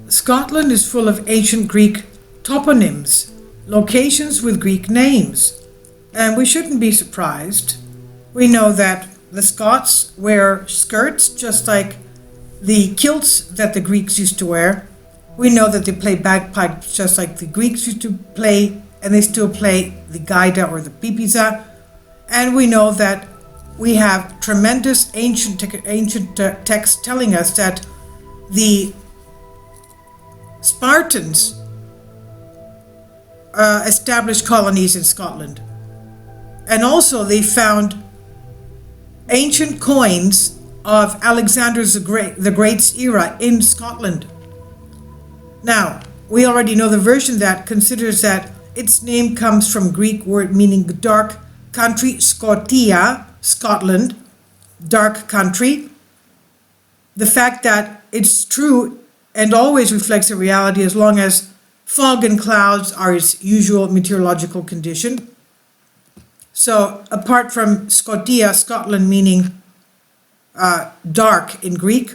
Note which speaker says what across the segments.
Speaker 1: Scotland is full of ancient Greek toponyms, locations with Greek names, and we shouldn't be surprised. We know that the Scots wear skirts just like the kilts that the Greeks used to wear. We know that they play bagpipes just like the Greeks used to play, and they still play the gaida or the pipisa. And we know that we have tremendous ancient texts telling us that the Spartans established colonies in Scotland. And also they found ancient coins of Alexander the Great's era in Scotland. Now, we already know the version that considers that its name comes from Greek word meaning dark country, Scotia, Scotland, dark country. The fact that it's true and always reflects a reality as long as fog and clouds are its usual meteorological condition. So apart from Scotia, Scotland meaning dark in Greek,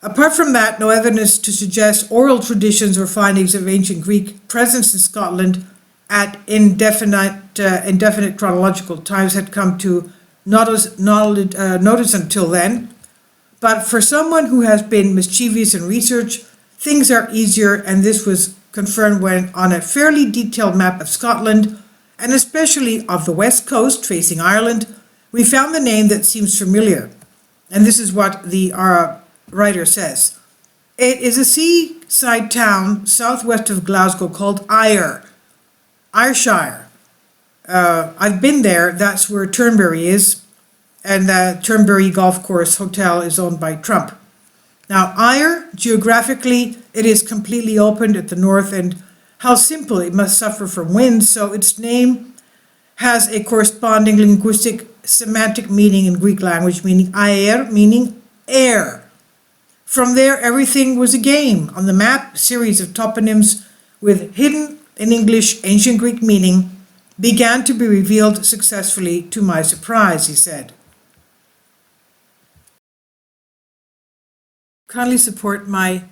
Speaker 1: apart from that, no evidence to suggest oral traditions or findings of ancient Greek presence in Scotland at indefinite chronological times had come to notice until then. But for someone who has been mischievous in research, things are easier, and this was confirmed when on a fairly detailed map of Scotland, and especially of the west coast facing Ireland, we found the name that seems familiar. And this is what the writer says. It is a seaside town southwest of Glasgow called Ayrshire. I've been there. That's where Turnberry is. And the Turnberry Golf Course Hotel is owned by Trump. Now, Ayr, geographically, it is completely open at the north, and how simple it must suffer from winds, so its name has a corresponding linguistic semantic meaning in Greek language, meaning Ayr, meaning air. From there, everything was a game. On the map, a series of toponyms with hidden in English ancient Greek meaning began to be revealed successfully to my surprise, he said. Kindly support my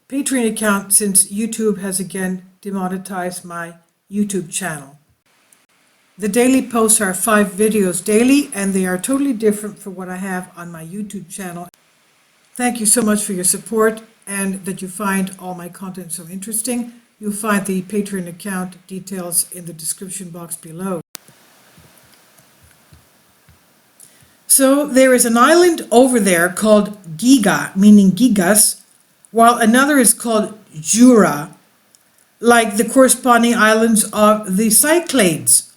Speaker 1: Patreon account since YouTube has again demonetized my YouTube channel. The daily posts are 5 videos daily, and they are totally different from what I have on my YouTube channel. Thank you so much for your support and that you find all my content so interesting. You'll find the Patreon account details in the description box below. So there is an island over there called Giga, meaning Gigas, while another is called Jura, like the corresponding islands of the Cyclades.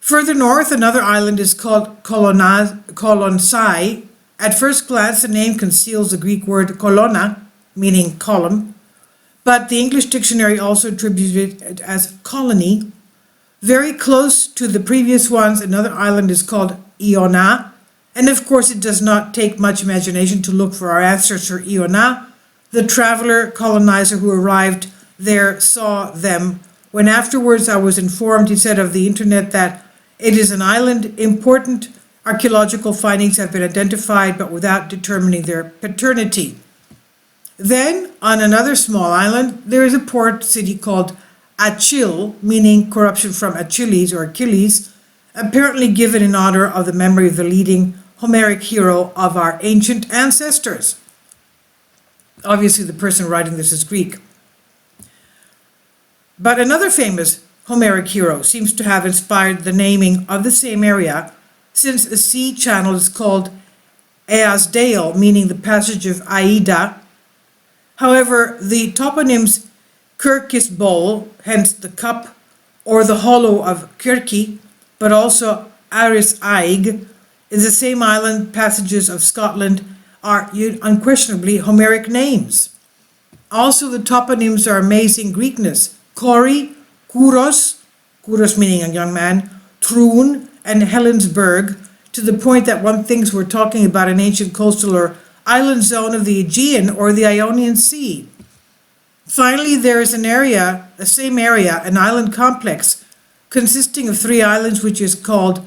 Speaker 1: Further north, another island is called Kolonsai. At first glance, the name conceals the Greek word kolona, meaning column, but the English dictionary also attributed it as colony. Very close to the previous ones, another island is called Iona, and of course it does not take much imagination to look for our ancestor Iona. The traveler colonizer who arrived there saw them. When afterwards I was informed, he said of the internet, that it is an island. Important archaeological findings have been identified, but without determining their paternity. Then, on another small island, there is a port city called Achille, meaning corruption from Achilles or Achilles, apparently given in honor of the memory of the leading Homeric hero of our ancient ancestors. Obviously, the person writing this is Greek. But another famous Homeric hero seems to have inspired the naming of the same area, since the sea channel is called Easdale, meaning the passage of Aida. However, the toponyms Kirkis Bowl, hence the cup, or the hollow of Kirky, but also Aris Aig, in the same island passages of Scotland, are unquestionably Homeric names. Also, the toponyms are amazing Greekness. Kori, Kouros meaning a young man, Troon, and Helensburgh, to the point that one thinks we're talking about an ancient coastal or island zone of the Aegean or the Ionian Sea. Finally, there is an island complex consisting of 3 islands, which is called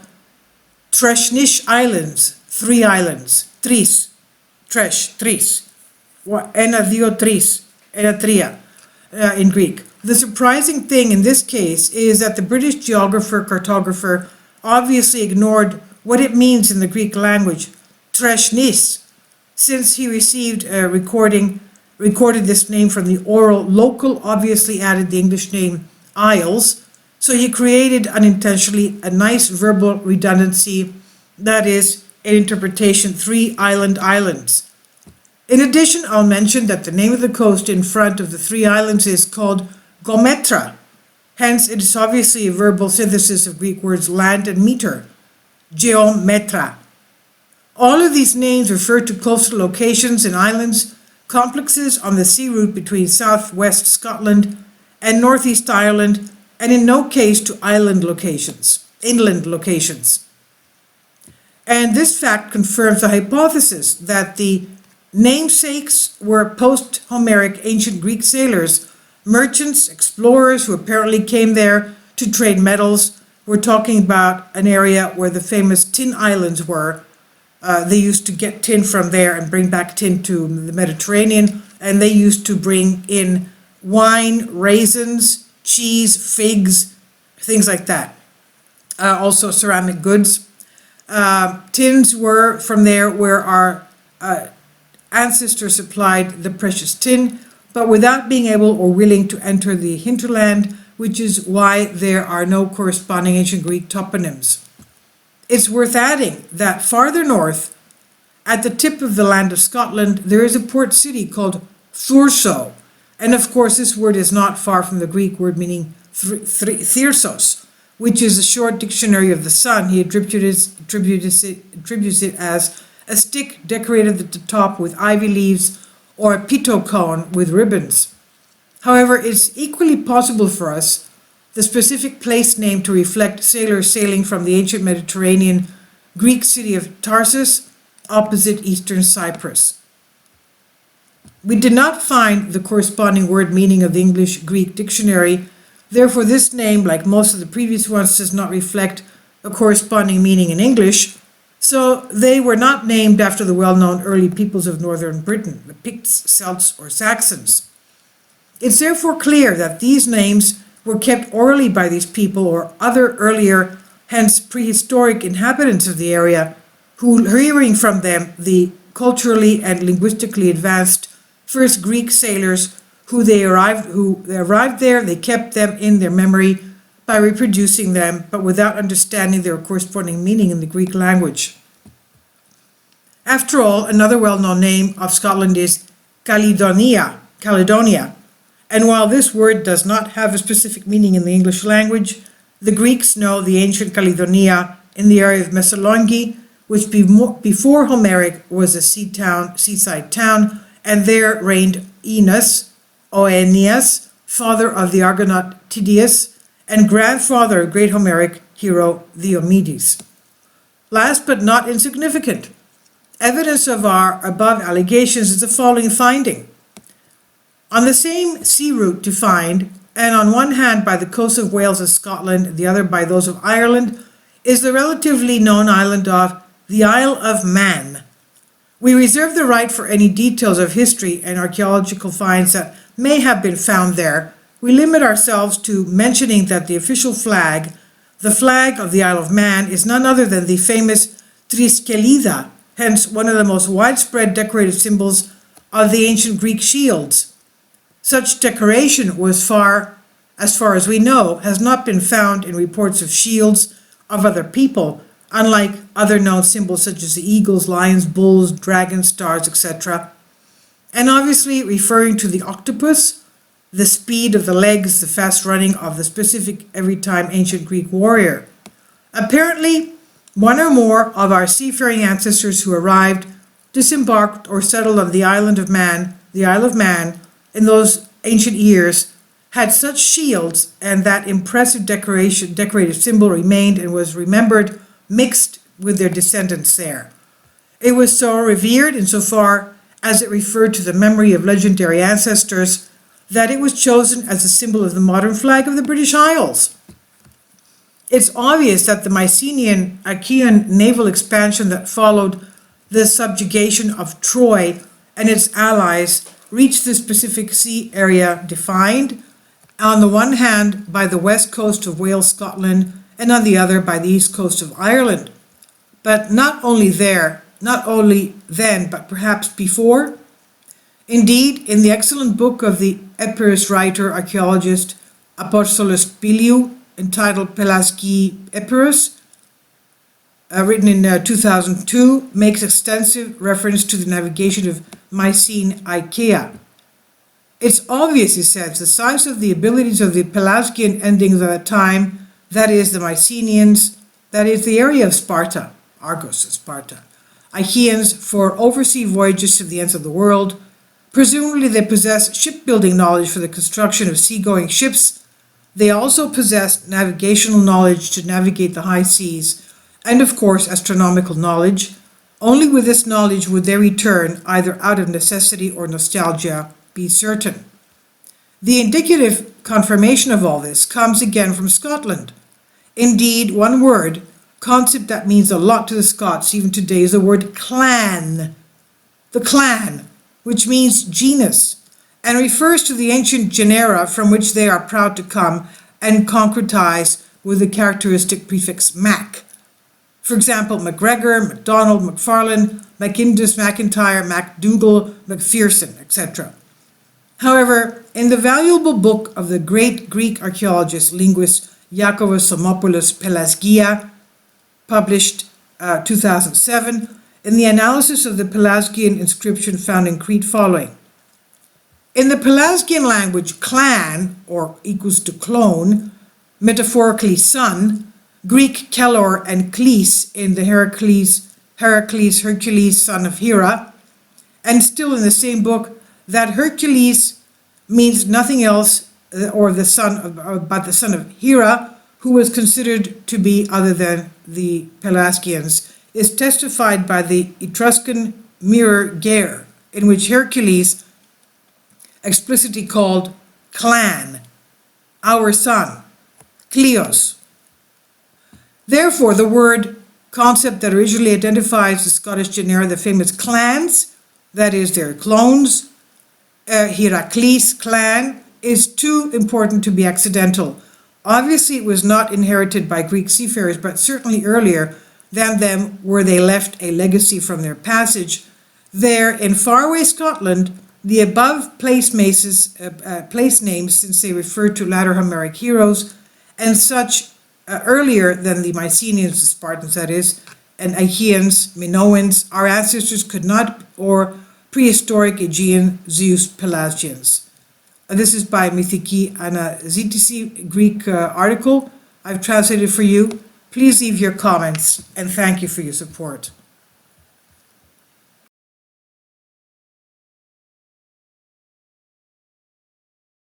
Speaker 1: Treshnish Islands, 3 islands, tris, tresh, tris, ena dio tris, ena tria, in Greek. The surprising thing in this case is that the British cartographer, obviously ignored what it means in the Greek language, treshnis, since he recorded this name from the oral. Local obviously added the English name Isles, so he created unintentionally a nice verbal redundancy, that is, an interpretation 3 islands. In addition, I'll mention that the name of the coast in front of the 3 islands is called Gometra. Hence, it is obviously a verbal synthesis of Greek words land and meter, geometra. All of these names refer to coastal locations and islands, complexes on the sea route between southwest Scotland and northeast Ireland, and in no case to inland locations. And this fact confirms the hypothesis that the namesakes were post-Homeric ancient Greek sailors, merchants, explorers who apparently came there to trade metals. We're talking about an area where the famous tin islands were. They used to get tin from there and bring back tin to the Mediterranean, and they used to bring in wine, raisins, cheese, figs, things like that. Also ceramic goods. Tins were from there where our ancestors supplied the precious tin, but without being able or willing to enter the hinterland, which is why there are no corresponding ancient Greek toponyms. It's worth adding that farther north, at the tip of the land of Scotland, there is a port city called Thurso, and of course this word is not far from the Greek word meaning Thyrsos, which is a short dictionary of the sun. He attributes it as a stick decorated at the top with ivy leaves or a pito cone with ribbons. However, it's equally possible for us the specific place name to reflect sailors sailing from the ancient Mediterranean Greek city of Tarsus, opposite eastern Cyprus. We did not find the corresponding word meaning of the English-Greek dictionary. Therefore, this name, like most of the previous ones, does not reflect a corresponding meaning in English. So they were not named after the well-known early peoples of northern Britain, the Picts, Celts, or Saxons. It's therefore clear that these names were kept orally by these people or other earlier, hence prehistoric inhabitants of the area, who, hearing from them the culturally and linguistically advanced first Greek sailors who arrived there, they kept them in their memory by reproducing them, but without understanding their corresponding meaning in the Greek language. After all, another well-known name of Scotland is Caledonia, and while this word does not have a specific meaning in the English language, the Greeks know the ancient Caledonia in the area of Messalongi, which before Homeric was a seaside town, and there reigned Oeneus, father of the Argonaut Tydeus, and grandfather of great Homeric hero Diomedes. Last but not insignificant, evidence of our above allegations is the following finding. On the same sea route defined, and on one hand by the coast of Wales and Scotland, the other by those of Ireland, is the relatively known island of the Isle of Man. We reserve the right for any details of history and archaeological finds that may have been found there. We limit ourselves to mentioning that the official flag, the flag of the Isle of Man, is none other than the famous Triskeliza, hence one of the most widespread decorative symbols of the ancient Greek shields. Such decoration as far as we know, has not been found in reports of shields of other people, unlike other known symbols such as the eagles, lions, bulls, dragons, stars, etc. And obviously referring to the octopus, the speed of the legs, the fast running of the specific every-time ancient Greek warrior. Apparently, one or more of our seafaring ancestors who arrived, disembarked, or settled on the Isle of Man, in those ancient years, had such shields, and that impressive decorative symbol remained and was remembered, mixed with their descendants there. It was so revered insofar as it referred to the memory of legendary ancestors that it was chosen as a symbol of the modern flag of the British Isles. It's obvious that the Mycenaean Achaean naval expansion that followed the subjugation of Troy and its allies reached the Pacific Sea area defined, on the one hand by the west coast of Wales, Scotland, and on the other by the east coast of Ireland. But not only then, but perhaps before. Indeed, in the excellent book of the Epirus writer, archaeologist Apostolos Piliou, entitled Pelasgi Epirus, written in 2002, makes extensive reference to the navigation of Mycenaean Achaea. It's obvious, he says, the size of the abilities of the Pelasgian endings of that time, that is, the Mycenaeans, that is, the area of Sparta, Argos of Sparta, Achaeans for overseas voyages to the ends of the world. Presumably they possess shipbuilding knowledge for the construction of seagoing ships. They also possessed navigational knowledge to navigate the high seas, and of course astronomical knowledge. Only with this knowledge would their return, either out of necessity or nostalgia, be certain. The indicative confirmation of all this comes again from Scotland. Indeed, one word, concept that means a lot to the Scots even today, is the word clan. The clan, which means genus, and refers to the ancient genera from which they are proud to come and concretize with the characteristic prefix Mac. For example, MacGregor, MacDonald, MacFarlane, MacIndus, MacIntyre, MacDougall, MacPherson, etc. However, in the valuable book of the great Greek archaeologist, linguist Iakovos Somopoulos Pelasgia, published 2007, in the analysis of the Pelasgian inscription found in Crete following. In the Pelasgian language, clan, or equals to clone, metaphorically son, Greek kelor and kleis in the Hercules, son of Hera, and still in the same book, that Hercules means nothing else but the son of Hera, who was considered to be other than the Pelasgians, is testified by the Etruscan mirror Gare, in which Hercules explicitly called clan, our son, Kleos. Therefore, the word concept that originally identifies the Scottish genera, the famous clans, that is, their clones, Heracles clan, is too important to be accidental. Obviously, it was not inherited by Greek seafarers, but certainly earlier than them, where they left a legacy from their passage. There, in faraway Scotland, the above place names, since they refer to latter Homeric heroes, and such earlier than the Mycenaeans, the Spartans that is, and Achaeans, Minoans, our ancestors could not, or prehistoric Aegean Zeus Pelasgians. This is by Mythiki Anazitisi, Greek article I've translated for you. Please leave your comments, and thank you for your support.